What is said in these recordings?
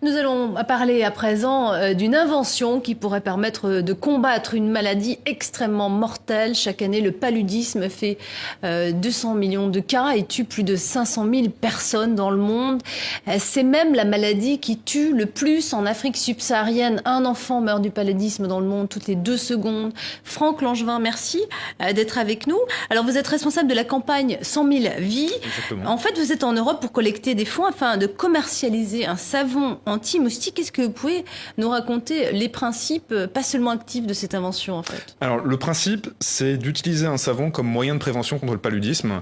Nous allons parler à présent d'une invention qui pourrait permettre de combattre une maladie extrêmement mortelle. Chaque année, le paludisme fait 200 millions de cas et tue plus de 500 000 personnes dans le monde. C'est même la maladie qui tue le plus en Afrique subsaharienne. Un enfant meurt du paludisme dans le monde toutes les 2 secondes. Franck Langevin, merci d'être avec nous. Alors, vous êtes responsable de la campagne 100 000 vies. Exactement. En fait, vous êtes en Europe pour collecter des fonds afin de commercialiser un savon anti-moustique. Est-ce que vous pouvez nous raconter les principes, pas seulement actifs, de cette invention en fait? Alors le principe, c'est d'utiliser un savon comme moyen de prévention contre le paludisme.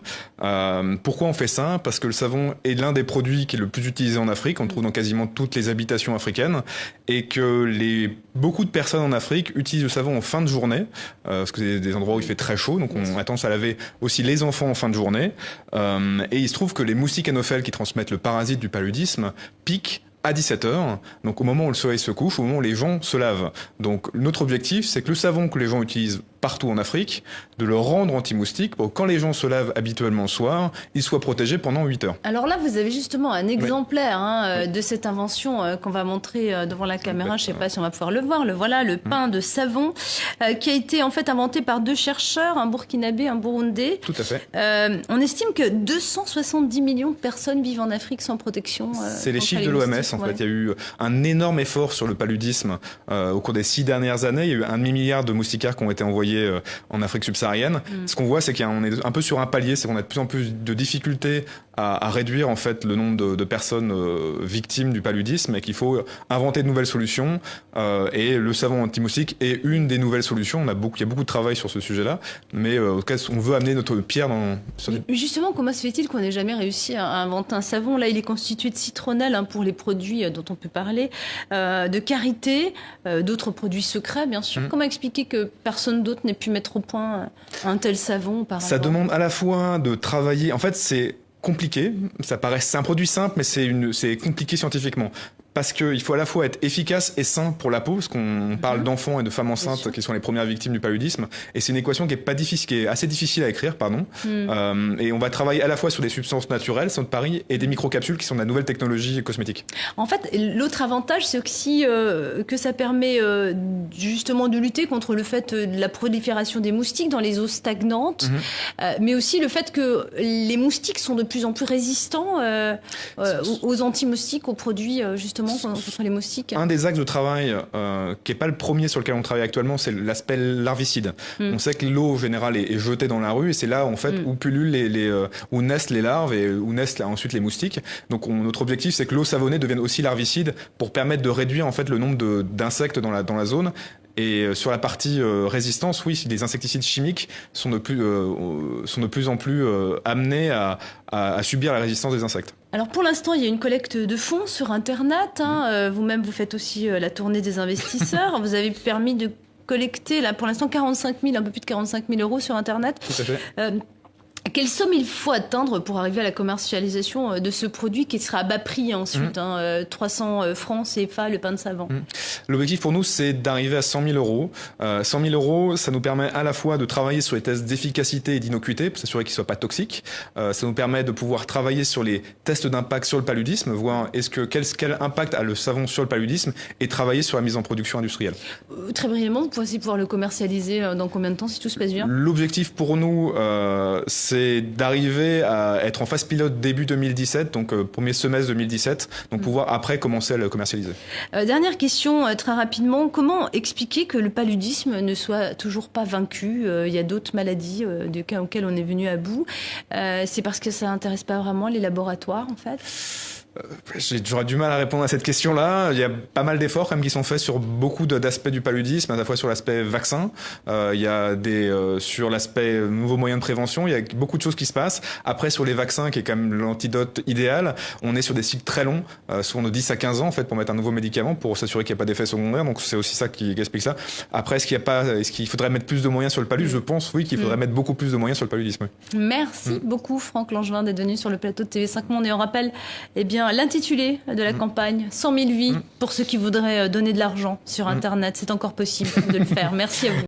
Pourquoi on fait ça? Parce que le savon est l'un des produits qui est le plus utilisé en Afrique. On le trouve dans quasiment toutes les habitations africaines et que beaucoup de personnes en Afrique utilisent le savon en fin de journée parce que c'est des endroits où il fait très chaud, donc on a tendance à laver aussi les enfants en fin de journée. Et il se trouve que les moustiques anopheles qui transmettent le parasite du paludisme piquent à 17h, donc au moment où le soleil se couche, au moment où les gens se lavent. Donc notre objectif, c'est que le savon que les gens utilisent partout en Afrique, de le rendre anti-moustique pour que quand les gens se lavent habituellement le soir, ils soient protégés pendant 8 heures. Alors là, vous avez justement un exemplaire Oui. de cette invention qu'on va montrer devant la caméra. Je ne sais pas si on va pouvoir le voir. Le voilà, le pain de savon, qui a été en fait inventé par 2 chercheurs, un burkinabé, un burundais. Tout à fait. On estime que 270 millions de personnes vivent en Afrique sans protection. C'est les chiffres de l'OMS. En fait, il y a eu un énorme effort sur le paludisme au cours des 6 dernières années. Il y a eu 1 demi-milliard de moustiquaires qui ont été envoyés en Afrique subsaharienne. Ce qu'on voit, c'est qu'on est un peu sur un palier, c'est qu'on a de plus en plus de difficultés à réduire en fait le nombre de personnes victimes du paludisme et qu'il faut inventer de nouvelles solutions. Et le savon anti-moustique est une des nouvelles solutions. Il y a beaucoup de travail sur ce sujet-là, mais en tout cas, on veut amener notre pierre sur Mais justement, comment se fait-il qu'on n'ait jamais réussi à inventer un savon? Là, il est constitué de citronnelle pour les produits dont on peut parler, de karité, d'autres produits secrets, bien sûr. Comment expliquer que personne d'autre n'ait pu mettre au point un tel savon auparavant? Ça demande à la fois de travailler. En fait, c'est compliqué. C'est un produit simple, mais c'est compliqué scientifiquement. Parce qu'il faut à la fois être efficace et sain pour la peau, parce qu'on parle d'enfants et de femmes enceintes qui sont les premières victimes du paludisme, et c'est une équation qui est assez difficile à écrire, pardon. Et on va travailler à la fois sur des substances naturelles, c'est notre pari, et des microcapsules qui sont de la nouvelle technologie cosmétique. En fait, l'autre avantage, c'est aussi que ça permet justement de lutter contre le fait de la prolifération des moustiques dans les eaux stagnantes, mais aussi le fait que les moustiques sont de plus en plus résistants aux anti-moustiques, aux produits justement contre les moustiques. Un des axes de travail qui n'est pas le premier sur lequel on travaille actuellement, c'est l'aspect larvicide. On sait que l'eau en général est jetée dans la rue et c'est là en fait où pullulent où naissent les larves et où naissent ensuite les moustiques. Donc notre objectif, c'est que l'eau savonnée devienne aussi larvicide pour permettre de réduire en fait le nombre d'insectes dans la zone. Et sur la partie résistance, oui, les insecticides chimiques sont de plus en plus amenés à subir la résistance des insectes. Alors pour l'instant, il y a une collecte de fonds sur Internet. Vous-même, vous faites aussi la tournée des investisseurs. Vous avez permis de collecter, là, pour l'instant, un peu plus de 45 000 euros sur Internet. Tout à fait. Quelle somme il faut atteindre pour arriver à la commercialisation de ce produit qui sera à bas prix ensuite, 300 francs CFA, le pain de savon? L'objectif pour nous, c'est d'arriver à 100 000 euros. 100 000 euros, ça nous permet à la fois de travailler sur les tests d'efficacité et d'innocuité, pour s'assurer qu'ils ne soient pas toxiques. Ça nous permet de pouvoir travailler sur les tests d'impact sur le paludisme, voir quel impact a le savon sur le paludisme et travailler sur la mise en production industrielle. Très brièvement, vous pensez pouvoir le commercialiser dans combien de temps si tout se passe bien? L'objectif pour nous, c'est d'arriver à être en phase pilote début 2017, donc premier semestre 2017, donc pouvoir après commencer à le commercialiser. Dernière question, très rapidement, comment expliquer que le paludisme ne soit toujours pas vaincu? Il y a d'autres maladies auxquelles on est venu à bout. C'est parce que ça n'intéresse pas vraiment les laboratoires en fait? J'aurais du mal à répondre à cette question-là. Il y a pas mal d'efforts quand même qui sont faits sur beaucoup d'aspects du paludisme, à la fois sur l'aspect vaccin, il y a sur l'aspect nouveaux moyens de prévention, il y a beaucoup de choses qui se passent. Après, sur les vaccins, qui est quand même l'antidote idéal, on est sur des cycles très longs, souvent de 10 à 15 ans en fait, pour mettre un nouveau médicament, pour s'assurer qu'il n'y a pas d'effet secondaire. Donc c'est aussi ça qui explique ça. Après, est-ce qu'il faudrait mettre plus de moyens sur le paludisme? Je pense oui qu'il faudrait mettre beaucoup plus de moyens sur le paludisme. Merci beaucoup Franck Langevin d'être venu sur le plateau de TV5 Monde. Et on rappelle l'intitulé de la campagne 100 000 vies pour ceux qui voudraient donner de l'argent sur Internet. C'est encore possible de le faire. Merci à vous.